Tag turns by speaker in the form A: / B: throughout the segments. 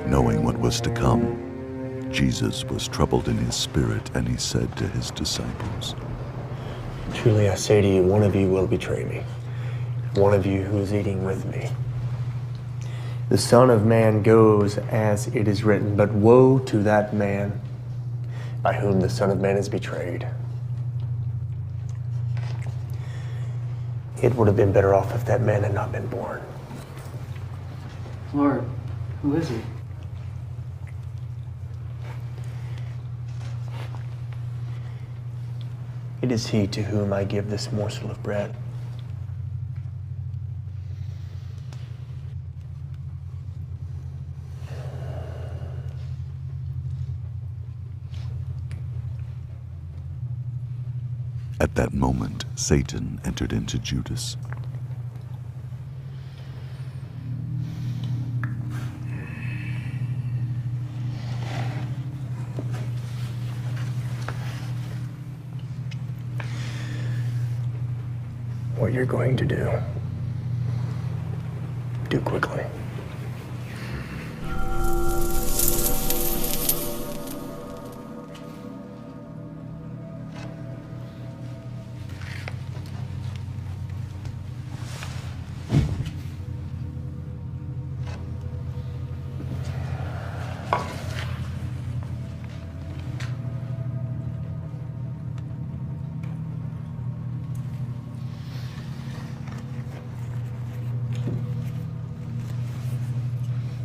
A: Knowing what was to come, Jesus was troubled in his spirit, and he said to his disciples,
B: "Truly I say to you, one of you will betray me, one of you who is eating with me. The Son of Man goes as it is written, but woe to that man by whom the Son of Man is betrayed. It would have been better off if that man had not been born."
C: Lord, who is he?
B: It is he to whom I give this morsel of bread.
A: At that moment, Satan entered into Judas.
B: What you're going to do quickly.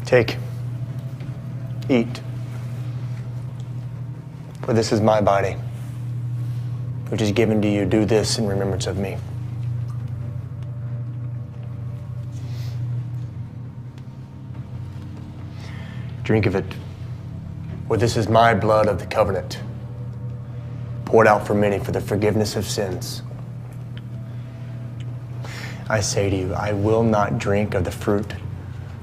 B: Take, eat, for this is my body, which is given to you. Do this in remembrance of me. Drink of it, for this is my blood of the covenant, poured out for many for the forgiveness of sins. I say to you, I will not drink of the fruit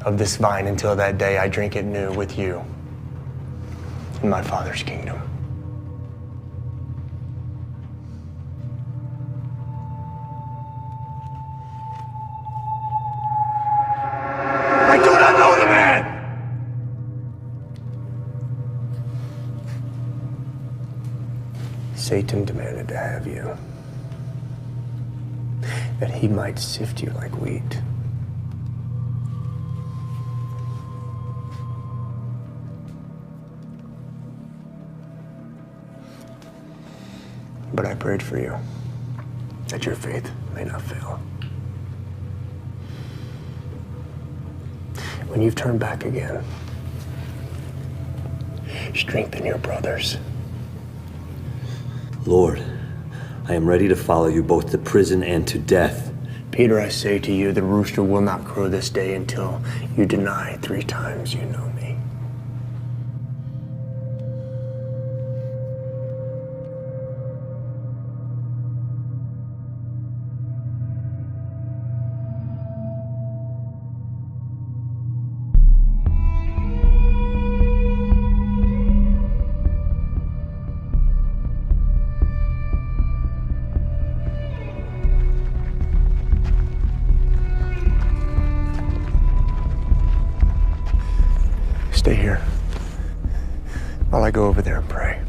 B: of this vine until that day I drink it new with you in my Father's kingdom.
A: I do not know the man!
B: Satan demanded to have you, that he might sift you like wheat. But I prayed for you, that your faith may not fail. When you've turned back again, strengthen your brothers.
D: Lord, I am ready to follow you both to prison and to death.
B: Peter, I say to you, the rooster will not crow this day until you deny 3 times you know me. Stay here while I go over there and pray.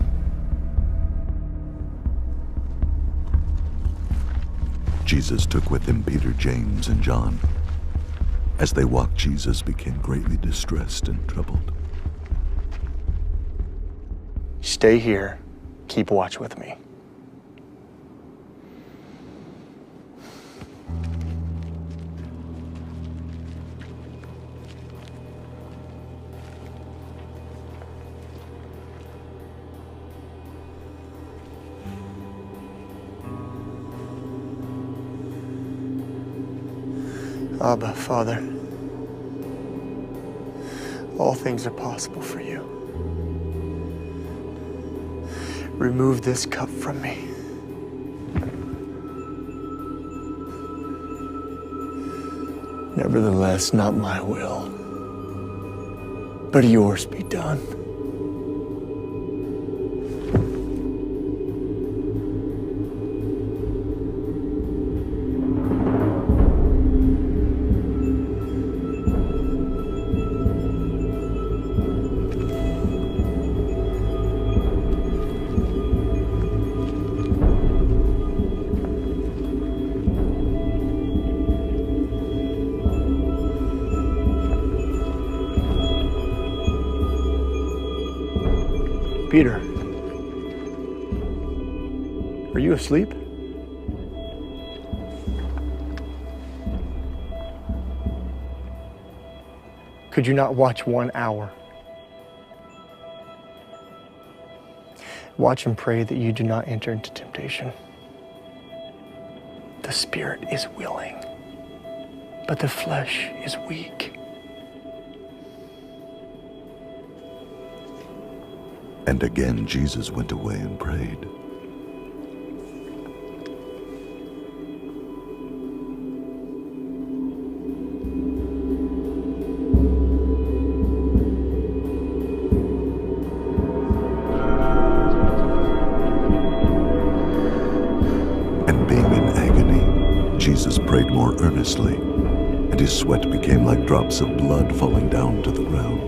A: Jesus took with him Peter, James, and John. As they walked, Jesus became greatly distressed and troubled.
B: Stay here. Keep watch with me. Abba, Father, all things are possible for you. Remove this cup from me. Nevertheless, not my will, but yours be done. Peter, are you asleep? Could you not watch 1 hour? Watch and pray that you do not enter into temptation. The spirit is willing, but the flesh is weak.
A: And again Jesus went away and prayed. And being in agony, Jesus prayed more earnestly, and his sweat became like drops of blood falling down to the ground.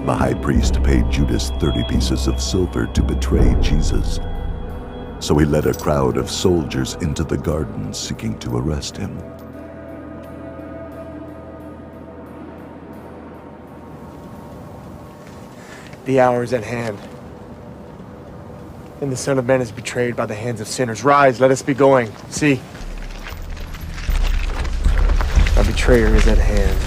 A: The high priest paid Judas 30 pieces of silver to betray Jesus. So he led a crowd of soldiers into the garden seeking to arrest him.
B: The hour is at hand, and the Son of Man is betrayed by the hands of sinners. Rise, let us be going. See, our betrayer is at hand.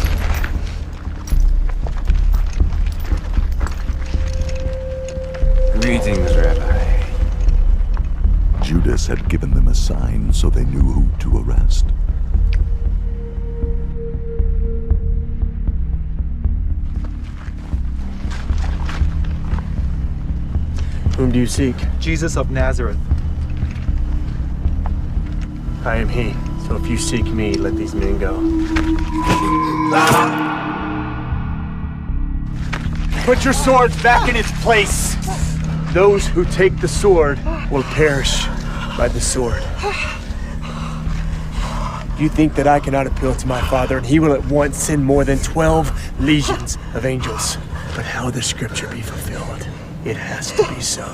C: Greetings, Rabbi.
A: Judas had given them a sign so they knew who to arrest.
B: Whom do you seek?
E: Jesus of Nazareth.
B: I am he. So if you seek me, let these men go. Put your swords back in its place. Those who take the sword will perish by the sword. You think that I cannot appeal to my Father, and he will at once send more than 12 legions of angels. But how the scripture be fulfilled, it has to be so.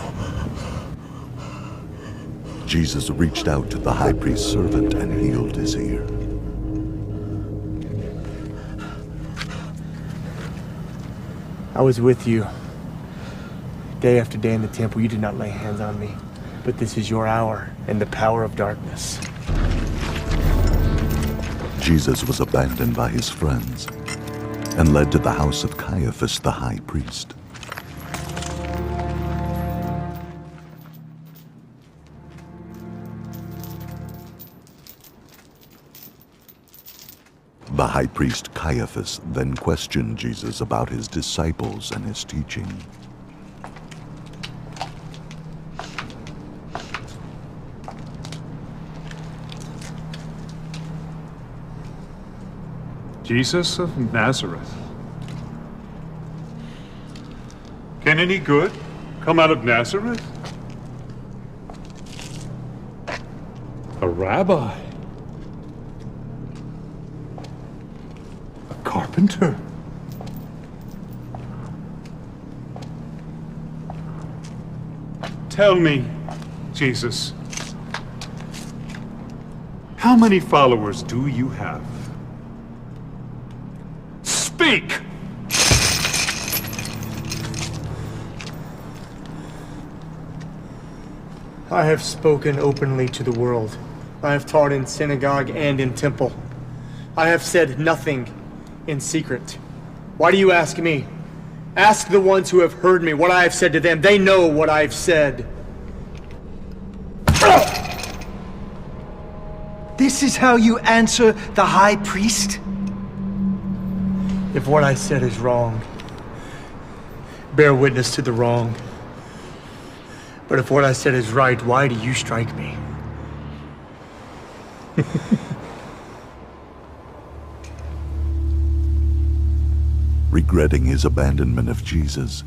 A: Jesus reached out to the high priest's servant and healed his ear.
B: I was with you day after day in the temple. You did not lay hands on me, but this is your hour and the power of darkness.
A: Jesus was abandoned by his friends and led to the house of Caiaphas the high priest. The high priest Caiaphas then questioned Jesus about his disciples and his teaching.
F: Jesus of Nazareth. Can any good come out of Nazareth? A rabbi. A carpenter. Tell me, Jesus, how many followers do you have? Speak!
B: I have spoken openly to the world. I have taught in synagogue and in temple. I have said nothing in secret. Why do you ask me? Ask the ones who have heard me what I have said to them. They know what I've said.
E: This is how you answer the high priest?
B: If what I said is wrong, bear witness to the wrong. But if what I said is right, why do you strike me?
A: Regretting his abandonment of Jesus,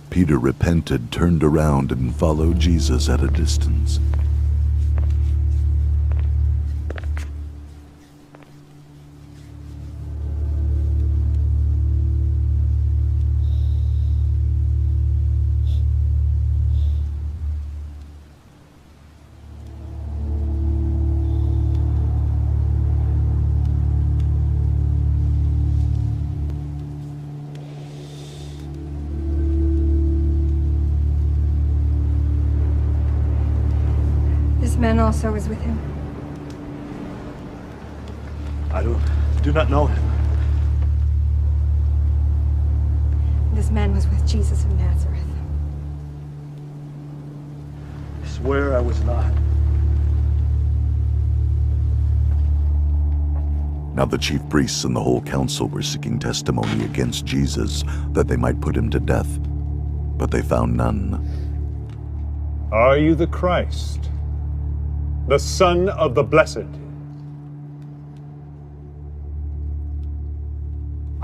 A: Peter repented, turned around, and followed Jesus at a distance.
C: This man also was with him.
G: I do not know him.
C: This man was with Jesus of Nazareth.
G: I swear I was not.
A: Now the chief priests and the whole council were seeking testimony against Jesus, that they might put him to death. But they found none.
F: Are you the Christ, the Son of the Blessed?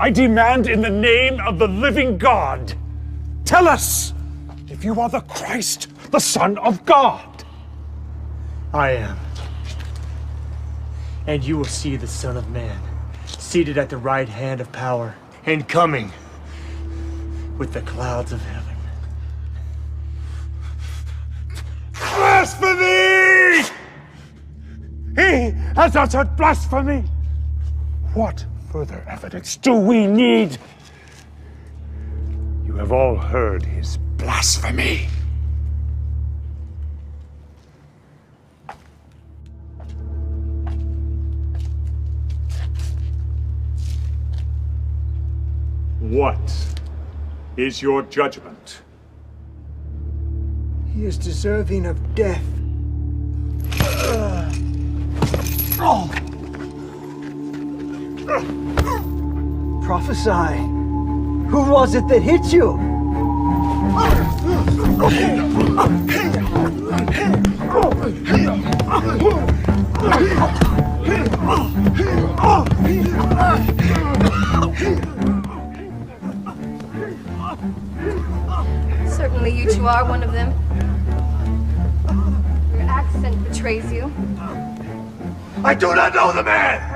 F: I demand in the name of the living God, tell us if you are the Christ, the Son of God.
B: I am. And you will see the Son of Man, seated at the right hand of power, and coming with the clouds of heaven.
F: Blasphemy! He has uttered blasphemy! What further evidence do we need? You have all heard his blasphemy. What is your judgment?
B: He is deserving of death.
E: Prophesy. Who was it that hit you?
C: Certainly you two are one of them. Your accent betrays you.
G: I do not know the man!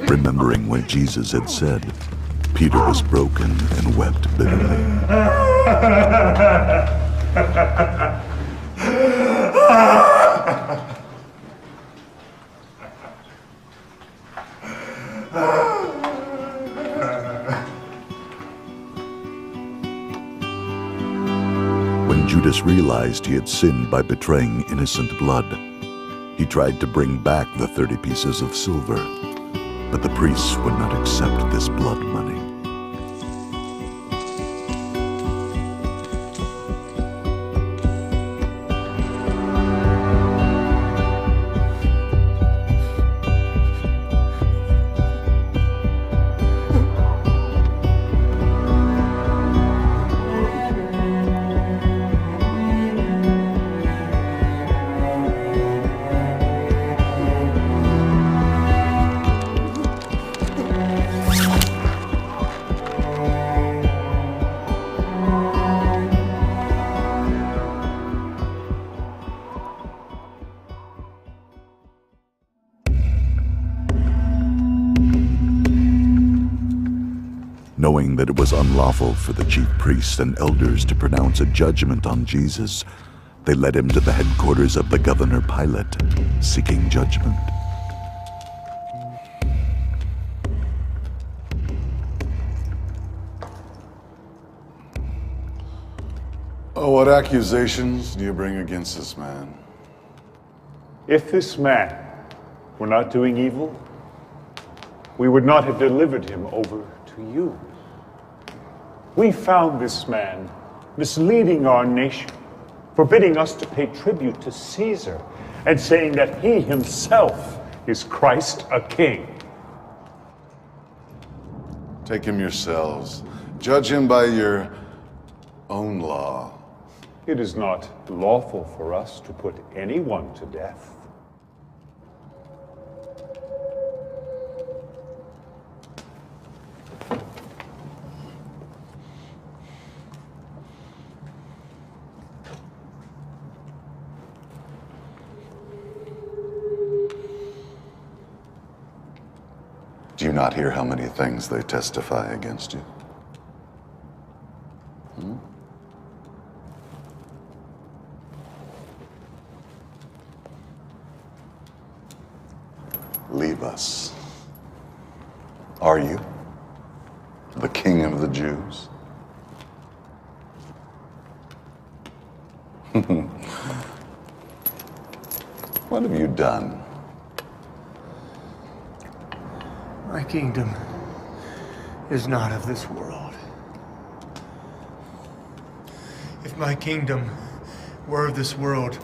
A: Remembering what Jesus had said, Peter was broken and wept bitterly. When Judas realized he had sinned by betraying innocent blood, he tried to bring back the 30 pieces of silver, but the priests would not accept this blood money. Knowing that it was unlawful for the chief priests and elders to pronounce a judgment on Jesus, they led him to the headquarters of the governor Pilate, seeking judgment.
H: Oh, what accusations do you bring against this man?
F: If this man were not doing evil, we would not have delivered him over to you. We found this man misleading our nation, forbidding us to pay tribute to Caesar, and saying that he himself is Christ a king.
H: Take him yourselves. Judge him by your own law.
F: It is not lawful for us to put anyone to death.
H: Do you not hear how many things they testify against you? Leave us. Are you? The King of the Jews? What have you done?
B: My kingdom is not of this world. If my kingdom were of this world,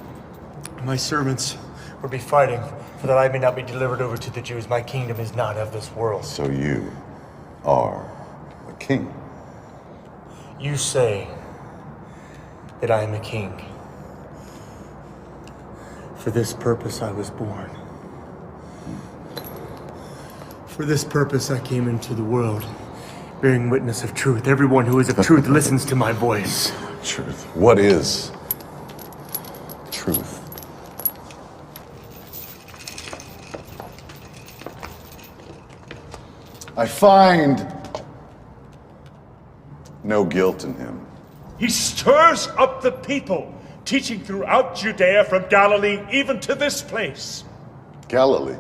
B: my servants would be fighting for that I may not be delivered over to the Jews. My kingdom is not of this world.
H: So you are a king.
B: You say that I am a king. For this purpose I was born. For this purpose I came into the world, bearing witness of truth. Everyone who is of truth listens to my voice.
H: Truth. What is truth? I find no guilt in him.
G: He stirs up the people, teaching throughout Judea from Galilee even to this place.
H: Galilee?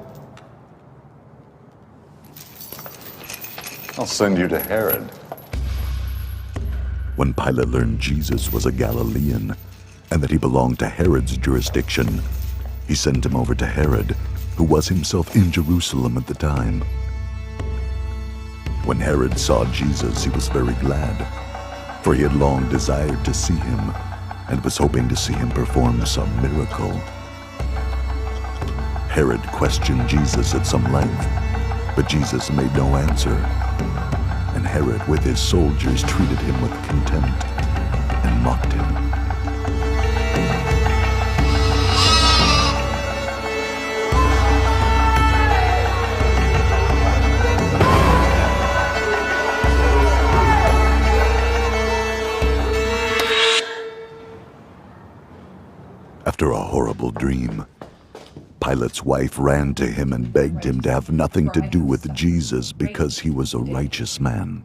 H: I'll send you to Herod.
A: When Pilate learned Jesus was a Galilean and that he belonged to Herod's jurisdiction, he sent him over to Herod, who was himself in Jerusalem at the time. When Herod saw Jesus, he was very glad, for he had long desired to see him and was hoping to see him perform some miracle. Herod questioned Jesus at some length, but Jesus made no answer, and Herod with his soldiers treated him with contempt and mocked him. After a horrible dream, Pilate's wife ran to him and begged him to have nothing to do with Jesus because he was a righteous man.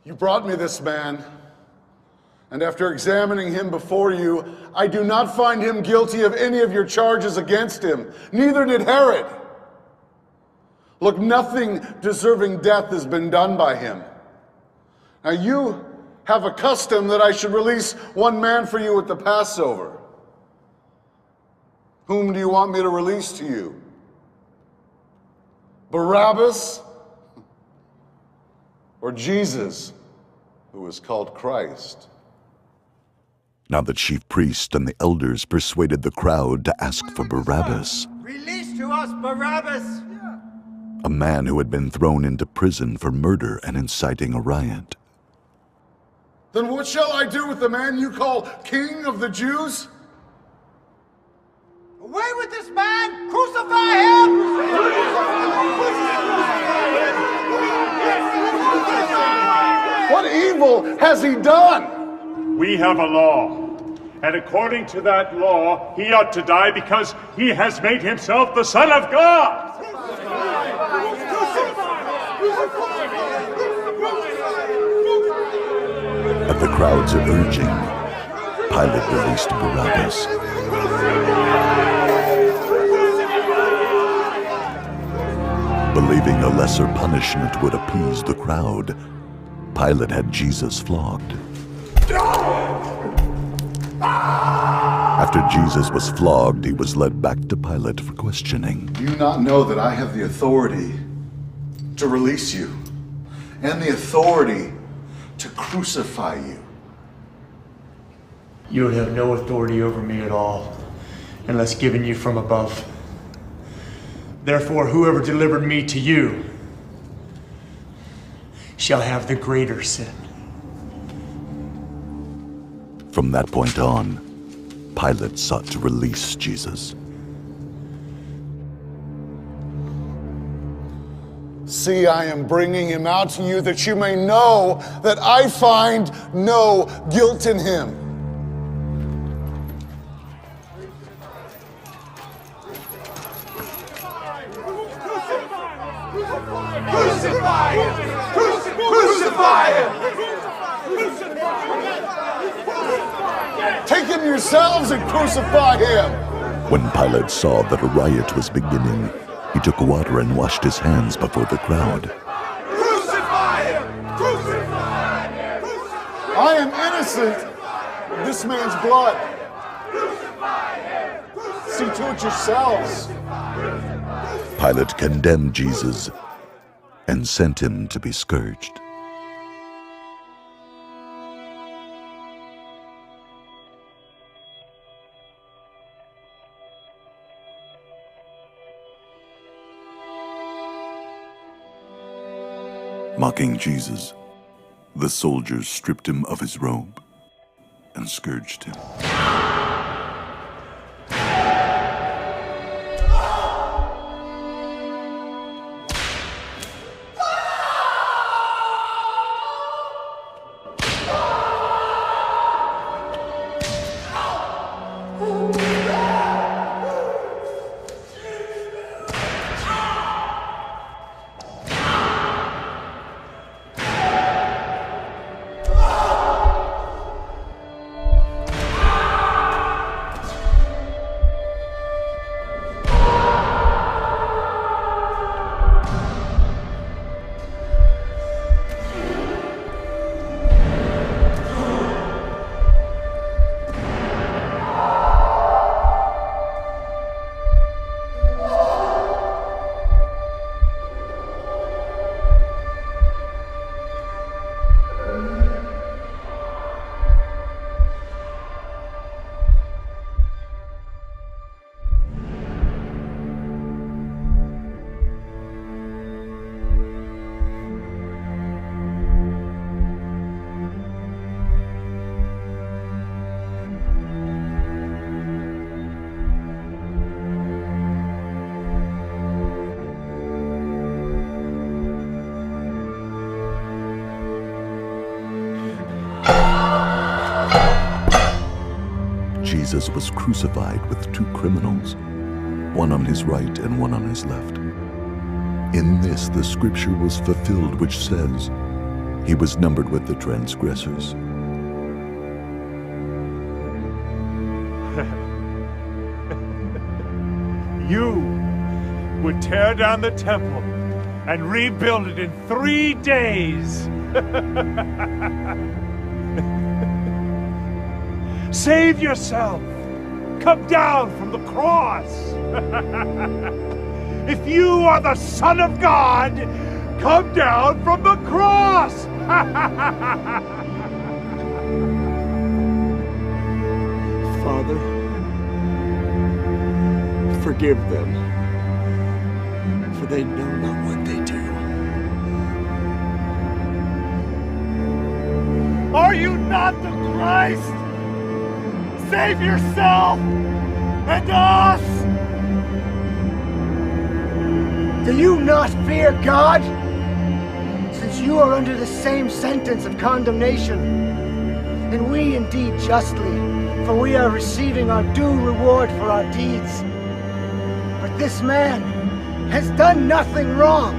H: You brought me this man, and after examining him before you, I do not find him guilty of any of your charges against him. Neither did Herod. Look, nothing deserving death has been done by him. Now you have a custom that I should release one man for you at the Passover. Whom do you want me to release to you? Barabbas or Jesus, who is called Christ?
A: Now the chief priest and the elders persuaded the crowd to ask for Barabbas,
E: Release to us Barabbas!
A: a man who had been thrown into prison for murder and inciting a riot.
H: Then what shall I do with the man you call King of the Jews?
E: Away with this man! Crucify him!
H: What evil has he done?
F: We have a law, and according to that law, he ought to die because he has made himself the Son of God.
A: At the crowd's urging, Pilate released Barabbas. Believing a lesser punishment would appease the crowd, Pilate had Jesus flogged. After Jesus was flogged, he was led back to Pilate for questioning.
H: Do you not know that I have the authority to release you and the authority to crucify you?
B: You would have no authority over me at all, unless given you from above. Therefore, whoever delivered me to you shall have the greater sin.
A: From that point on, Pilate sought to release Jesus.
H: See, I am bringing him out to you that you may know that I find no guilt in him.
G: Crucify him! Crucify him!
H: yourselves and crucify him!
A: When Pilate saw that a riot was beginning, he took water and washed his hands before the crowd.
H: Crucify him! Crucify him! I am innocent of this man's blood. Crucify him! See to it yourselves.
A: Pilate condemned Jesus and sent him to be scourged. Mocking Jesus, the soldiers stripped him of his robe and scourged him. Jesus was crucified with two criminals, one on his right and one on his left. In this the scripture was fulfilled which says, "He was numbered with the transgressors."
G: You would tear down the temple and rebuild it in 3 days. Save yourself. Come down from the cross. If you are the Son of God, come down from the cross.
B: Father, forgive them, for they know not what they do.
G: Are you not the Christ? Save yourself and us!
E: Do you not fear God? Since you are under the same sentence of condemnation, and we indeed justly, for we are receiving our due reward for our deeds. But this man has done nothing wrong.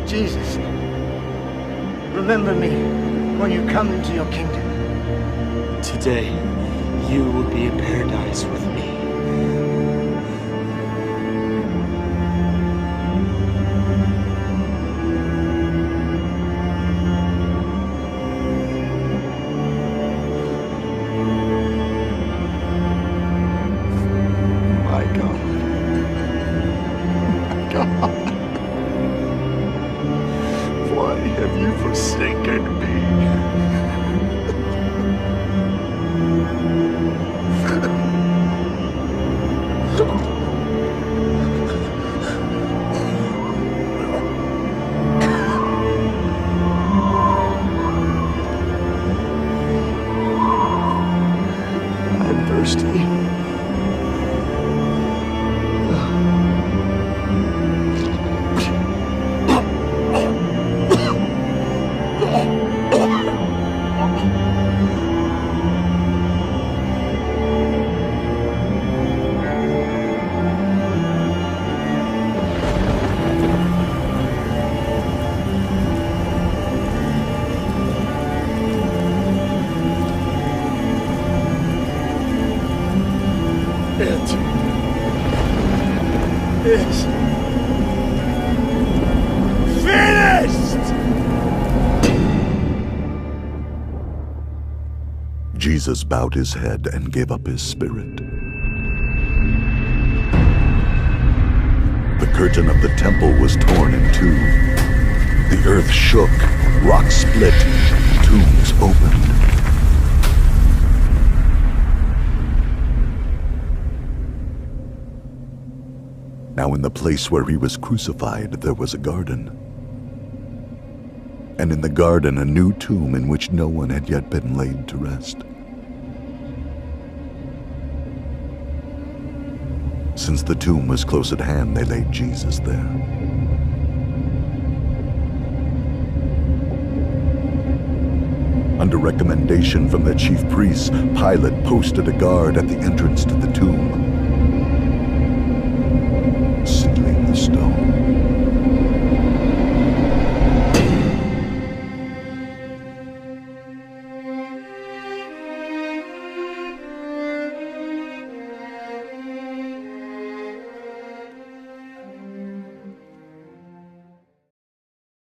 E: Jesus, remember me when you come into your kingdom.
B: Today, you will be in paradise with me.
A: My God. My God. Why have you forsaken me? I'm thirsty. Jesus bowed his head and gave up his spirit. The curtain of the temple was torn in two. The earth shook, rocks split, tombs opened. Now in the place where he was crucified, there was a garden. And in the garden, a new tomb in which no one had yet been laid to rest. Since the tomb was close at hand, they laid Jesus there. Under recommendation from the chief priests, Pilate posted a guard at the entrance to the tomb.